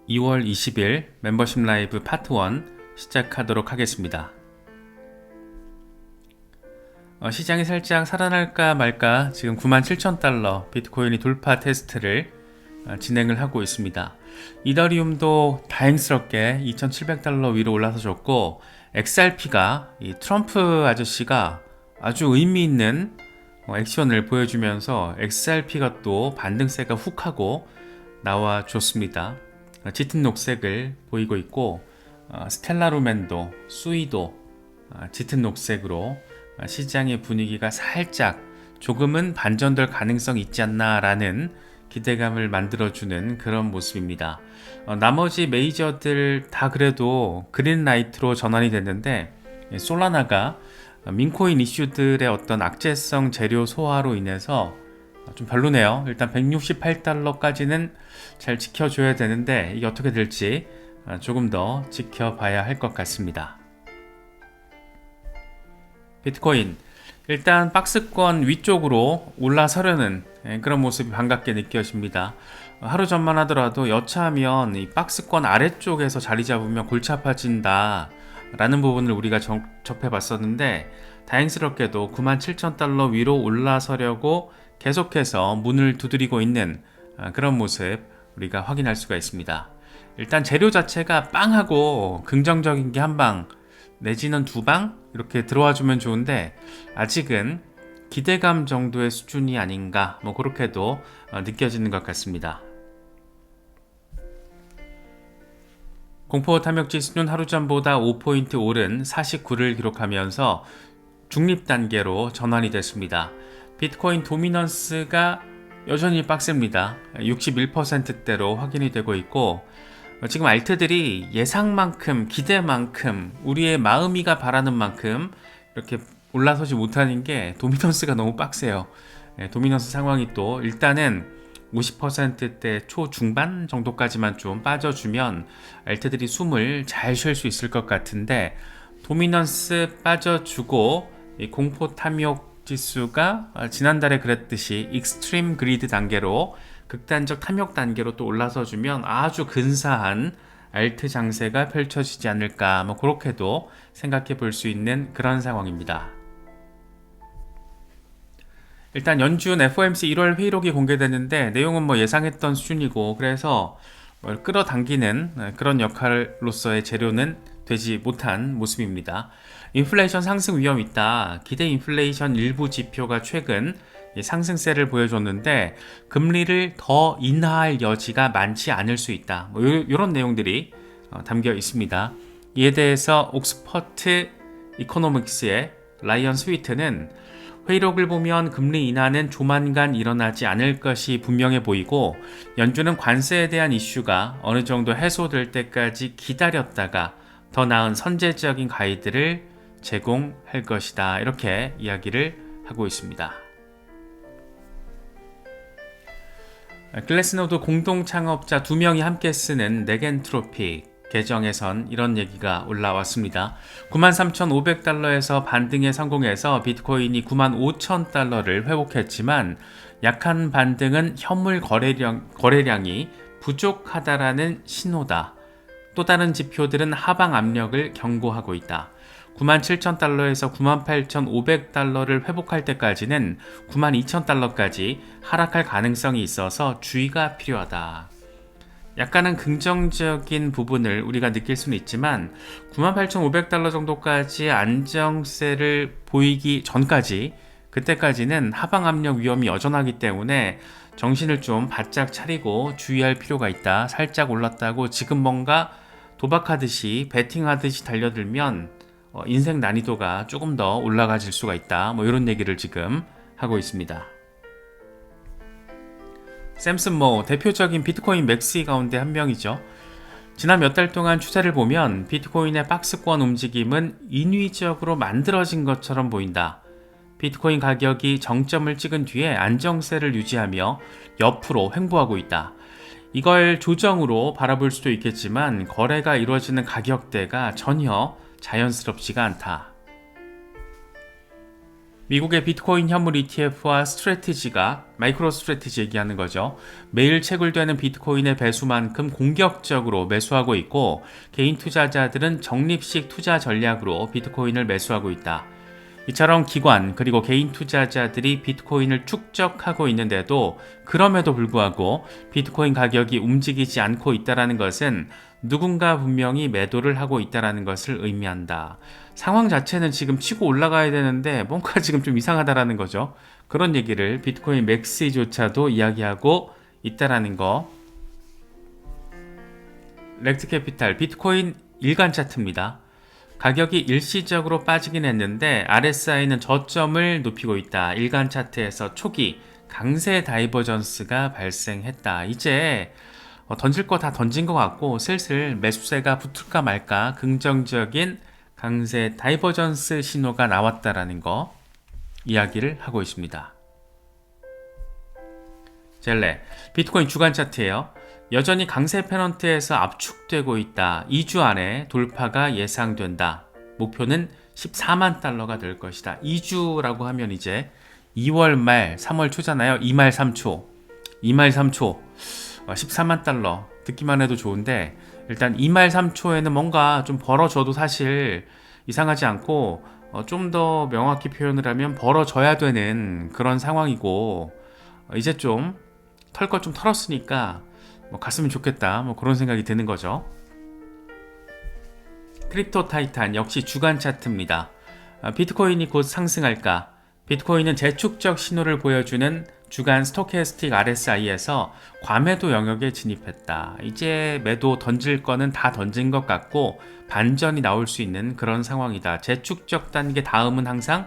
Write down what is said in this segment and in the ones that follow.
2월 20일 멤버십 라이브 파트 1 시작하도록 하겠습니다. 시장이 살짝 살아날까 말까 지금 97,000달러 비트코인이 돌파 테스트를 진행을 하고 있습니다. 이더리움도 다행스럽게 2,700달러 위로 올라서줬고, XRP가 이 트럼프 아저씨가 아주 의미 있는 액션을 보여주면서 XRP가 또 반등세가 훅 하고 나와줬습니다. 짙은 녹색을 보이고 있고, 스텔라루멘도 수이도 짙은 녹색으로 시장의 분위기가 살짝 조금은 반전될 가능성이 있지 않나 라는 기대감을 만들어주는 그런 모습입니다. 나머지 메이저들 다 그래도 그린라이트로 전환이 됐는데, 솔라나가 민코인 이슈들의 어떤 악재성 재료 소화로 인해서 좀 별로네요. 일단 168달러까지는 잘 지켜줘야 되는데 이게 어떻게 될지 조금 더 지켜봐야 할 것 같습니다. 비트코인 일단 박스권 위쪽으로 올라서려는 그런 모습이 반갑게 느껴집니다. 하루 전만 하더라도 여차하면 이 박스권 아래쪽에서 자리 잡으면 골치 아파진다 라는 부분을 우리가 접해 봤었는데, 다행스럽게도 97,000달러 위로 올라서려고 계속해서 문을 두드리고 있는 그런 모습 우리가 확인할 수가 있습니다. 일단 재료 자체가 빵하고 긍정적인 게 한 방 내지는 두 방 이렇게 들어와 주면 좋은데, 아직은 기대감 정도의 수준이 아닌가 그렇게도 느껴지는 것 같습니다. 공포 탐욕 지수는 하루 전보다 5포인트 오른 49를 기록하면서 중립 단계로 전환이 됐습니다. 비트코인 도미넌스가 여전히 빡셉니다. 61%대로 확인이 되고 있고, 지금 알트들이 예상만큼 기대만큼 우리의 마음이가 바라는 만큼 이렇게 올라서지 못하는 게 도미넌스가 너무 빡세요. 도미넌스 상황이 또 일단은 50%대 초중반 정도까지만 좀 빠져주면 알트들이 숨을 잘 쉴 수 있을 것 같은데, 도미넌스 빠져주고 이 공포 탐욕 지수가 지난달에 그랬듯이 익스트림 그리드 단계로 극단적 탐욕 단계로 또 올라서 주면 아주 근사한 알트 장세가 펼쳐지지 않을까 그렇게도 생각해 볼 수 있는 그런 상황입니다. 일단 연준 FOMC 1월 회의록이 공개됐는데 내용은 예상했던 수준이고, 그래서 끌어당기는 그런 역할로서의 재료는 되지 못한 모습입니다. 인플레이션 상승 위험이 있다. 기대 인플레이션 일부 지표가 최근 상승세를 보여줬는데 금리를 더 인하할 여지가 많지 않을 수 있다. 이런 내용들이 담겨 있습니다. 이에 대해서 옥스퍼트 이코노믹스의 라이언 스위트는 회의록을 보면 금리 인하는 조만간 일어나지 않을 것이 분명해 보이고, 연준은 관세에 대한 이슈가 어느 정도 해소될 때까지 기다렸다가 더 나은 선제적인 가이드를 제공할 것이다. 이렇게 이야기를 하고 있습니다. 글래스노드 공동 창업자 2명이 함께 쓰는 네겐트로픽 계정에선 이런 얘기가 올라왔습니다. 93,500달러에서 반등에 성공해서 비트코인이 95,000달러를 회복했지만, 약한 반등은 현물 거래량이 부족하다라는 신호다. 또 다른 지표들은 하방 압력을 경고하고 있다. 97,000달러에서 98,500달러를 회복할 때까지는 92,000달러까지 하락할 가능성이 있어서 주의가 필요하다. 약간은 긍정적인 부분을 우리가 느낄 수는 있지만 98,500달러 정도까지 안정세를 보이기 전까지, 그때까지는 하방 압력 위험이 여전하기 때문에 정신을 좀 바짝 차리고 주의할 필요가 있다. 살짝 올랐다고 지금 뭔가 도박하듯이 베팅하듯이 달려들면 인생 난이도가 조금 더 올라가질 수가 있다. 이런 얘기를 지금 하고 있습니다. 샘슨 모 대표적인 비트코인 맥시 가운데 한 명이죠. 지난 몇 달 동안 추세를 보면 비트코인의 박스권 움직임은 인위적으로 만들어진 것처럼 보인다. 비트코인 가격이 정점을 찍은 뒤에 안정세를 유지하며 옆으로 횡보하고 있다. 이걸 조정으로 바라볼 수도 있겠지만 거래가 이루어지는 가격대가 전혀 자연스럽지가 않다. 미국의 비트코인 현물 ETF와 스트래티지가 마이크로 스트래티지 얘기하는 거죠. 매일 채굴되는 비트코인의 배수만큼 공격적으로 매수하고 있고 개인 투자자들은 적립식 투자 전략으로 비트코인을 매수하고 있다. 이처럼 기관 그리고 개인 투자자들이 비트코인을 축적하고 있는데도 그럼에도 불구하고 비트코인 가격이 움직이지 않고 있다는 것은 누군가 분명히 매도를 하고 있다는 것을 의미한다. 상황 자체는 지금 치고 올라가야 되는데 뭔가 지금 좀 이상하다라는 거죠. 그런 얘기를 비트코인 맥스조차도 이야기하고 있다는 거. 렉트캐피탈 비트코인 일간 차트입니다. 가격이 일시적으로 빠지긴 했는데 RSI는 저점을 높이고 있다. 일간 차트에서 초기 강세 다이버전스가 발생했다. 이제 던질 거 다 던진 것 같고 슬슬 매수세가 붙을까 말까 긍정적인 강세 다이버전스 신호가 나왔다라는 거 이야기를 하고 있습니다. 젤레 비트코인 주간 차트예요. 여전히 강세 페넌트에서 압축되고 있다. 2주 안에 돌파가 예상된다. 목표는 14만 달러가 될 것이다. 2주라고 하면 이제 2월 말 3월 초잖아요. 2말 3초 2말 3초 14만 달러 듣기만 해도 좋은데 일단 2말 3초에는 뭔가 좀 벌어져도 사실 이상하지 않고 좀 더 명확히 표현을 하면 벌어져야 되는 그런 상황이고 이제 좀 털 것 좀 털었으니까 갔으면 좋겠다 그런 생각이 드는 거죠. 크립토 타이탄 역시 주간 차트입니다. 비트코인이 곧 상승할까? 비트코인은 재축적 신호를 보여주는 주간 스토캐스틱 RSI에서 과매도 영역에 진입했다. 이제 매도 던질 거는 다 던진 것 같고 반전이 나올 수 있는 그런 상황이다. 재축적 단계 다음은 항상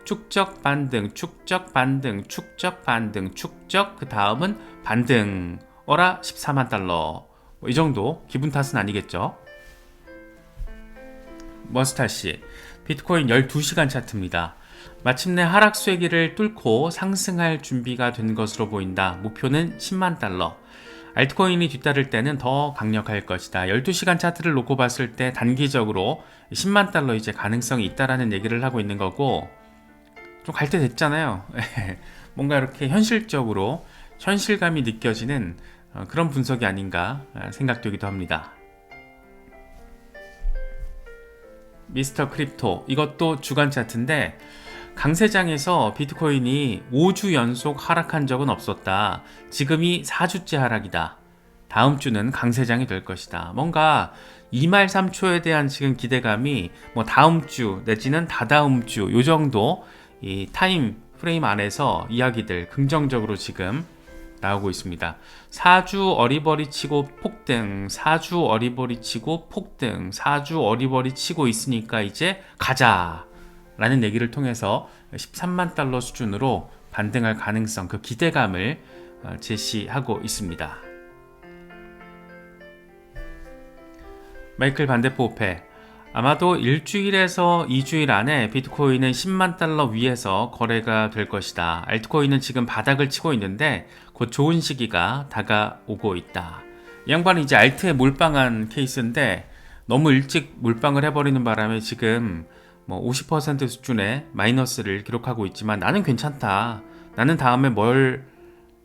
축적 반등, 축적 반등, 축적 반등, 축적 그 다음은 반등. 어라 14만 달러 이 정도 기분 탓은 아니겠죠. 머스타씨 비트코인 12시간 차트입니다. 마침내 하락 쐐기를 뚫고 상승할 준비가 된 것으로 보인다. 목표는 10만 달러. 알트코인이 뒤따를 때는 더 강력할 것이다. 12시간 차트를 놓고 봤을 때 단기적으로 10만 달러 이제 가능성이 있다라는 얘기를 하고 있는 거고 좀 갈 때 됐잖아요. 뭔가 이렇게 현실적으로 현실감이 느껴지는 그런 분석이 아닌가 생각되기도 합니다. 미스터 크립토 이것도 주간 차트인데 강세장에서 비트코인이 5주 연속 하락한 적은 없었다. 지금이 4주째 하락이다. 다음 주는 강세장이 될 것이다. 뭔가 2말 3초에 대한 지금 기대감이 다음 주 내지는 다다음 주 요 정도 이 타임 프레임 안에서 이야기들 긍정적으로 지금 나오고 있습니다. 4주 어리버리 치고 폭등, 4주 어리버리 치고 폭등, 4주 어리버리 치고 있으니까 이제 가자 라는 얘기를 통해서 13만 달러 수준으로 반등할 가능성, 그 기대감을 제시하고 있습니다. 마이클 반데포페 아마도 일주일에서 2주일 안에 비트코인은 10만 달러 위에서 거래가 될 것이다. 알트코인은 지금 바닥을 치고 있는데 곧 좋은 시기가 다가오고 있다. 이 양반은 이제 알트에 몰빵한 케이스인데 너무 일찍 몰빵을 해버리는 바람에 지금 50% 수준의 마이너스를 기록하고 있지만 나는 괜찮다. 나는 다음에 뭘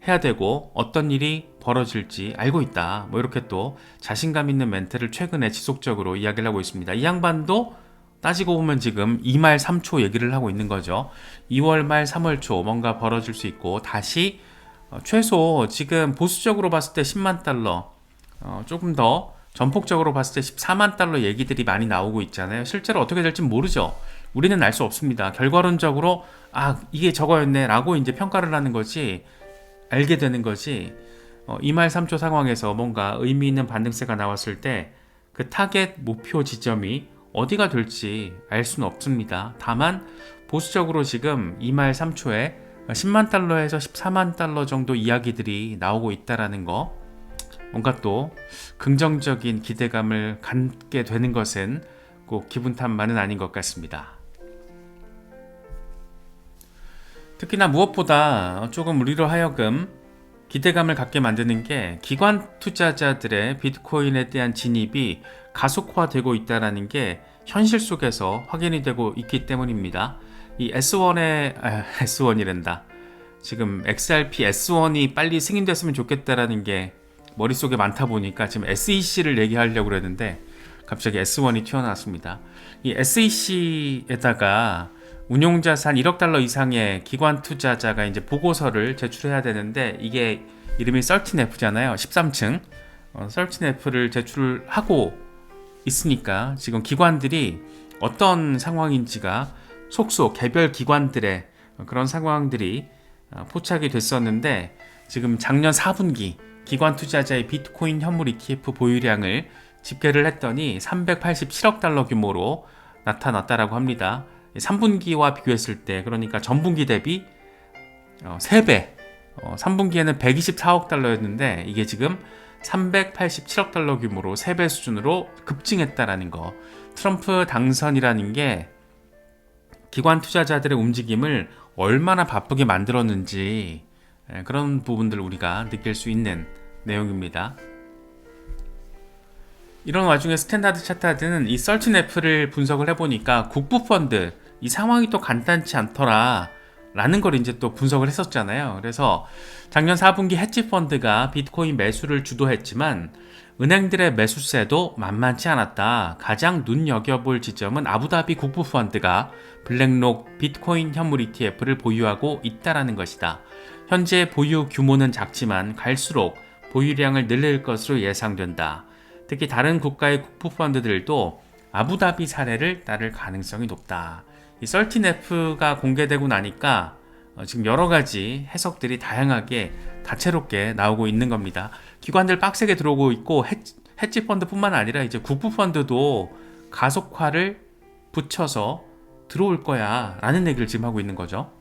해야 되고 어떤 일이 벌어질지 알고 있다. 이렇게 또 자신감 있는 멘트를 최근에 지속적으로 이야기를 하고 있습니다. 이 양반도 따지고 보면 지금 2말 3초 얘기를 하고 있는 거죠. 2월 말 3월 초 뭔가 벌어질 수 있고 다시 최소 지금 보수적으로 봤을 때 10만 달러 조금 더 전폭적으로 봤을 때 14만 달러 얘기들이 많이 나오고 있잖아요. 실제로 어떻게 될지 모르죠. 우리는 알 수 없습니다. 결과론적으로 이게 저거였네 라고 이제 평가를 하는 거지 알게 되는 거지 2말 3초 상황에서 뭔가 의미 있는 반등세가 나왔을 때 그 타겟 목표 지점이 어디가 될지 알 수는 없습니다. 다만 보수적으로 지금 2말 3초에 10만 달러에서 14만 달러 정도 이야기들이 나오고 있다라는 거 뭔가 또 긍정적인 기대감을 갖게 되는 것은 꼭 기분 탓만은 아닌 것 같습니다. 특히나 무엇보다 조금 우리로 하여금 기대감을 갖게 만드는 게 기관 투자자들의 비트코인에 대한 진입이 가속화되고 있다는 게 현실 속에서 확인이 되고 있기 때문입니다. 이 S1이란다. 지금 XRP S1이 빨리 승인됐으면 좋겠다라는 게 머릿속에 많다 보니까 지금 SEC를 얘기하려고 그랬는데 갑자기 S1이 튀어나왔습니다. 이 SEC에다가 운용자산 1억 달러 이상의 기관 투자자가 이제 보고서를 제출해야 되는데 이게 이름이 13F잖아요. 13층. 13F를 제출하고 있으니까 지금 기관들이 어떤 상황인지가 속속 개별 기관들의 그런 상황들이 포착이 됐었는데 지금 작년 4분기 기관 투자자의 비트코인 현물 ETF 보유량을 집계를 했더니 387억 달러 규모로 나타났다라고 합니다. 3분기와 비교했을 때 그러니까 전분기 대비 3배 3분기에는 124억 달러였는데 이게 지금 387억 달러 규모로 3배 수준으로 급증했다라는 거. 트럼프 당선이라는 게 기관 투자자들의 움직임을 얼마나 바쁘게 만들었는지 그런 부분들을 우리가 느낄 수 있는 내용입니다. 이런 와중에 스탠다드 차트는 이 13F를 분석을 해보니까 국부펀드 이 상황이 또 간단치 않더라 라는 걸 이제 또 분석을 했었잖아요. 그래서 작년 4분기 헤지펀드가 비트코인 매수를 주도했지만 은행들의 매수세도 만만치 않았다. 가장 눈여겨볼 지점은 아부다비 국부펀드가 블랙록 비트코인 현물 ETF를 보유하고 있다라는 것이다. 현재 보유 규모는 작지만 갈수록 보유량을 늘릴 것으로 예상된다. 특히 다른 국가의 국부펀드들도 아부다비 사례를 따를 가능성이 높다. 이 13F가 공개되고 나니까 지금 여러 가지 해석들이 다양하게 다채롭게 나오고 있는 겁니다. 기관들 빡세게 들어오고 있고 헤지펀드뿐만 아니라 이제 국부펀드도 가속화를 붙여서 들어올 거야 라는 얘기를 지금 하고 있는 거죠.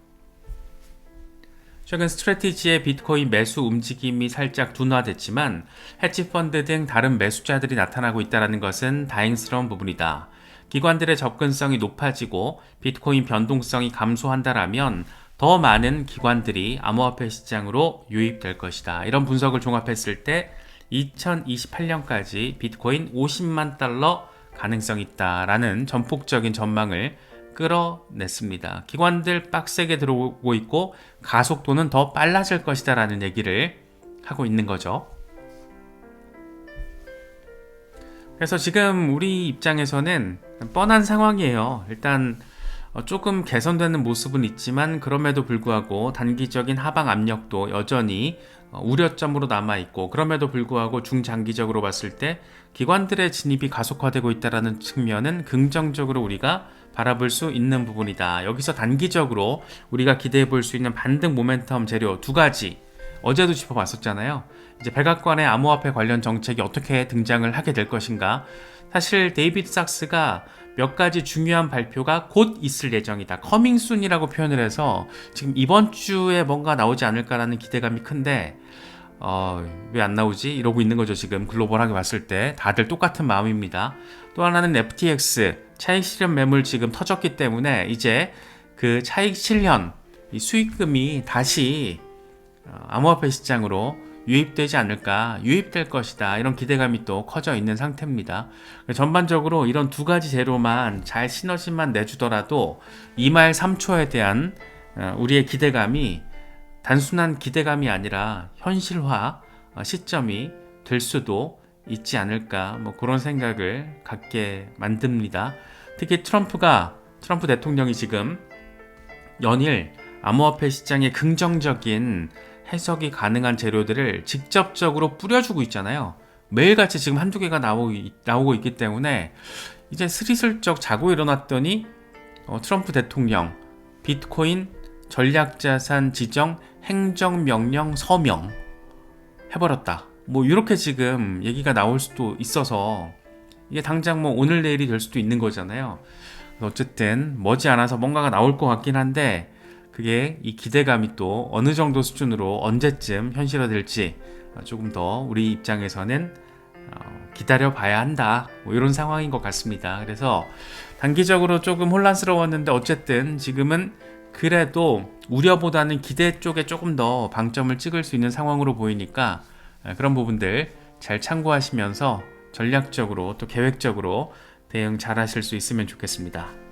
최근 스트래티지의 비트코인 매수 움직임이 살짝 둔화됐지만 헤지펀드 등 다른 매수자들이 나타나고 있다는 것은 다행스러운 부분이다. 기관들의 접근성이 높아지고 비트코인 변동성이 감소한다라면 더 많은 기관들이 암호화폐 시장으로 유입될 것이다. 이런 분석을 종합했을 때 2028년까지 비트코인 50만 달러 가능성이 있다라는 전폭적인 전망을 끌어냈습니다. 기관들 빡세게 들어오고 있고 가속도는 더 빨라질 것이다 라는 얘기를 하고 있는 거죠. 그래서 지금 우리 입장에서는 뻔한 상황이에요. 일단 조금 개선되는 모습은 있지만 그럼에도 불구하고 단기적인 하방 압력도 여전히 우려점으로 남아있고 그럼에도 불구하고 중장기적으로 봤을 때 기관들의 진입이 가속화되고 있다는 측면은 긍정적으로 우리가 바라볼 수 있는 부분이다. 여기서 단기적으로 우리가 기대해 볼 수 있는 반등 모멘텀 재료 두 가지 어제도 짚어봤었잖아요. 이제 백악관의 암호화폐 관련 정책이 어떻게 등장을 하게 될 것인가. 사실 데이비드 sak스가 몇 가지 중요한 발표가 곧 있을 예정이다. 커밍 순이라고 표현을 해서 지금 이번 주에 뭔가 나오지 않을까라는 기대감이 큰데 왜 안 나오지? 이러고 있는 거죠. 지금 글로벌하게 봤을 때 다들 똑같은 마음입니다. 또 하나는 FTX 차익 실현 매물 지금 터졌기 때문에 이제 그 차익 실현 이 수익금이 다시 암호화폐 시장으로 유입되지 않을까, 유입될 것이다 이런 기대감이 또 커져 있는 상태입니다. 전반적으로 이런 두 가지 재료만 잘 시너지만 내주더라도 2말 3초에 대한 우리의 기대감이 단순한 기대감이 아니라 현실화 시점이 될 수도 있지 않을까 뭐 그런 생각을 갖게 만듭니다. 특히 트럼프 대통령이 지금 연일 암호화폐 시장의 긍정적인 해석이 가능한 재료들을 직접적으로 뿌려주고 있잖아요. 매일같이 지금 한두 개가 나오고 있기 때문에 이제 스리슬쩍 자고 일어났더니 트럼프 대통령 비트코인 전략자산 지정 행정명령 서명 해버렸다. 뭐 이렇게 지금 얘기가 나올 수도 있어서 이게 당장 뭐 오늘 내일이 될 수도 있는 거잖아요. 어쨌든 머지않아서 뭔가가 나올 것 같긴 한데 그게 이 기대감이 또 어느 정도 수준으로 언제쯤 현실화될지 조금 더 우리 입장에서는 기다려 봐야 한다 뭐 이런 상황인 것 같습니다. 그래서 단기적으로 조금 혼란스러웠는데 어쨌든 지금은 그래도 우려보다는 기대 쪽에 조금 더 방점을 찍을 수 있는 상황으로 보이니까 그런 부분들 잘 참고하시면서 전략적으로 또 계획적으로 대응 잘 하실 수 있으면 좋겠습니다.